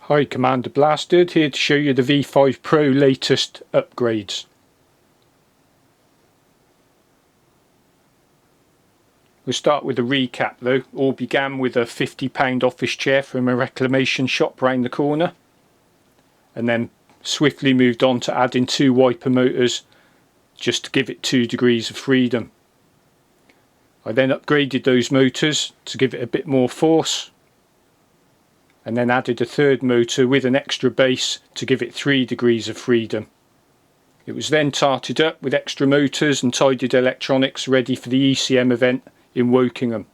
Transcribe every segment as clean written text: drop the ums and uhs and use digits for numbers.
Hi, Commander Blasted here to show you the v5Pro latest upgrades. We'll start with a recap though. All began with a £50 office chair from a reclamation shop round the corner, and then swiftly moved on to adding 2 wiper motors just to give it 2 degrees of freedom. I then upgraded those motors to give it a bit more force, and then added a 3rd motor with an extra base to give it 3 degrees of freedom. It was then tarted up with extra motors and tidied electronics ready for the ECM event in Wokingham.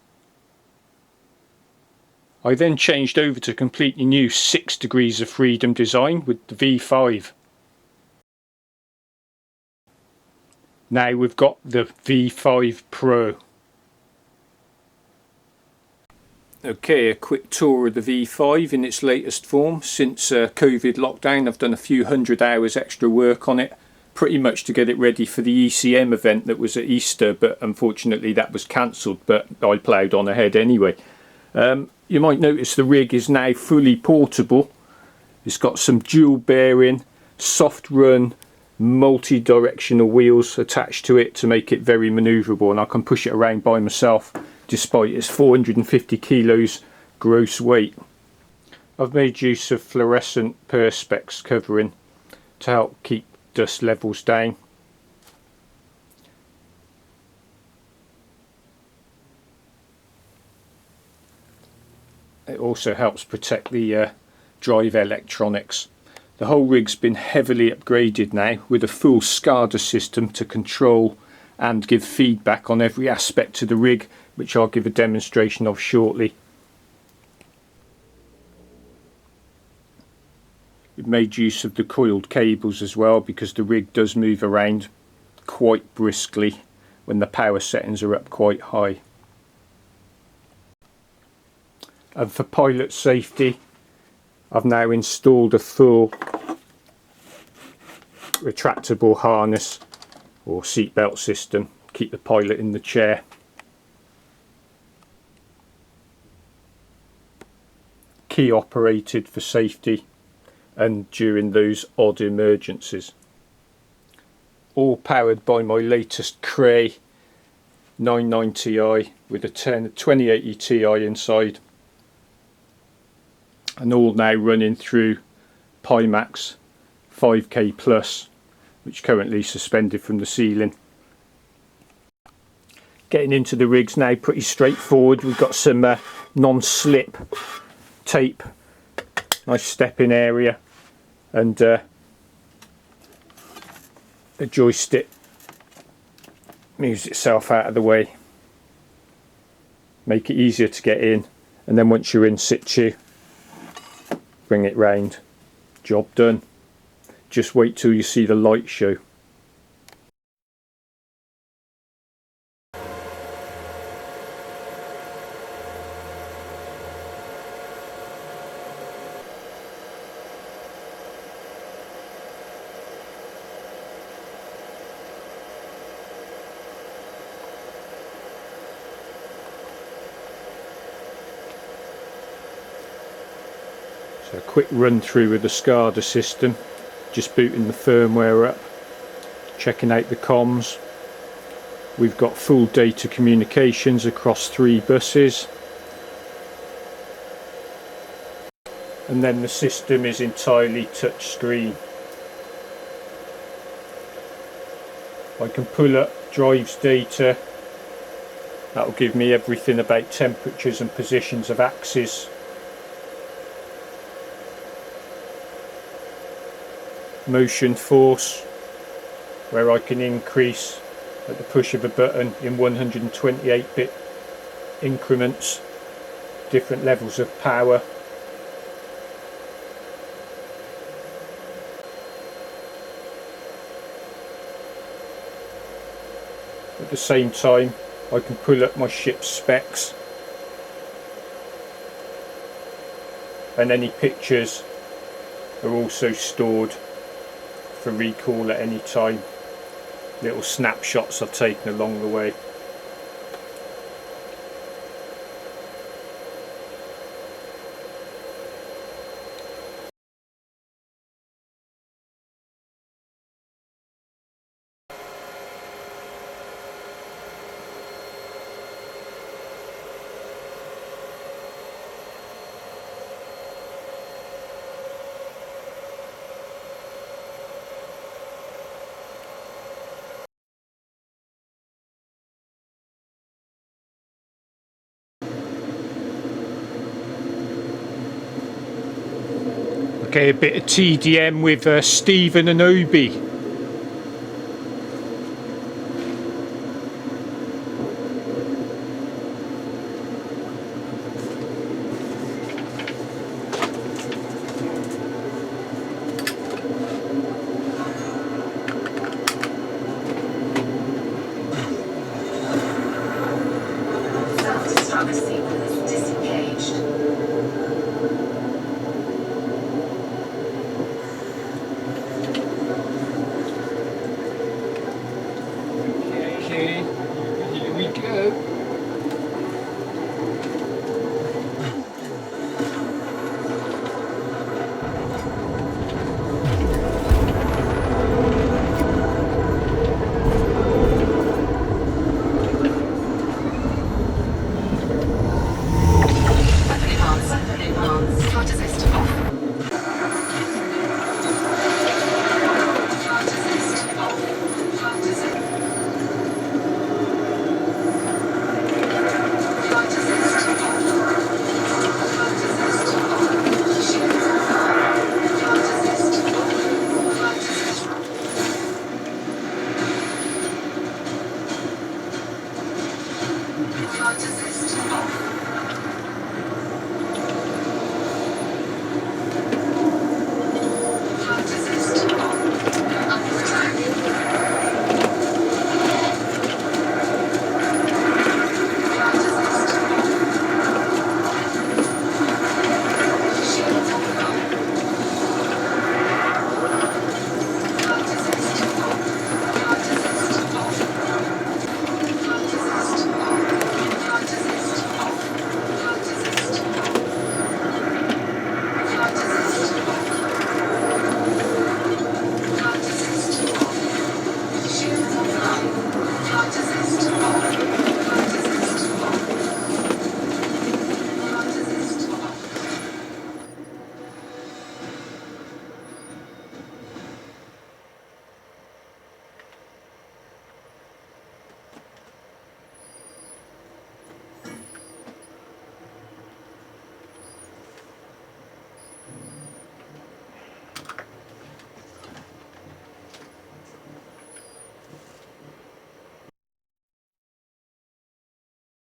I then changed over to completely new 6 degrees of freedom design with the V5. Now we've got the v5Pro. Okay, a quick tour of the V5 in its latest form. Since COVID lockdown, I've done a few hundred hours extra work on it, pretty much to get it ready for the ECM event that was at Easter, but unfortunately that was cancelled, but I ploughed on ahead anyway. You might notice the rig is now fully portable. It's got some dual bearing, soft run, multi-directional wheels attached to it to make it very manoeuvrable, and I can push it around by myself despite its 450 kilos gross weight. I've made use of fluorescent perspex covering to help keep dust levels down. It also helps protect the drive electronics. The whole rig's been heavily upgraded now with a full SCADA system to control and give feedback on every aspect of the rig, which I'll give a demonstration of shortly. We've made use of the coiled cables as well, because the rig does move around quite briskly when the power settings are up quite high. And for pilot safety, I've now installed a full retractable harness or seatbelt system to keep the pilot in the chair. Key operated for safety and during those odd emergencies. All powered by my latest Cray 99 Ti with a 2080 Ti inside, and all now running through Pimax 5K Plus, which currently suspended from the ceiling. Getting into the rig's now pretty straightforward. We've got some non-slip tape, nice stepping area, and a joystick moves itself out of the way, make it easier to get in, and then once you're in situ, bring it round. Job done. Just wait till you see the light show. So a quick run through with the SCADA system, just booting the firmware up, checking out the comms. We've got full data communications across 3 buses, and then the system is entirely touchscreen. I can pull up drives data. That will give me everything about temperatures and positions of axes. Motion force, where I can increase at the push of a button in 128-bit increments, different levels of power. At the same time, I can pull up my ship's specs, and any pictures are also stored for recall at any time. Little snapshots I've taken along the way. Okay, a bit of TDM with Stephen and Obi.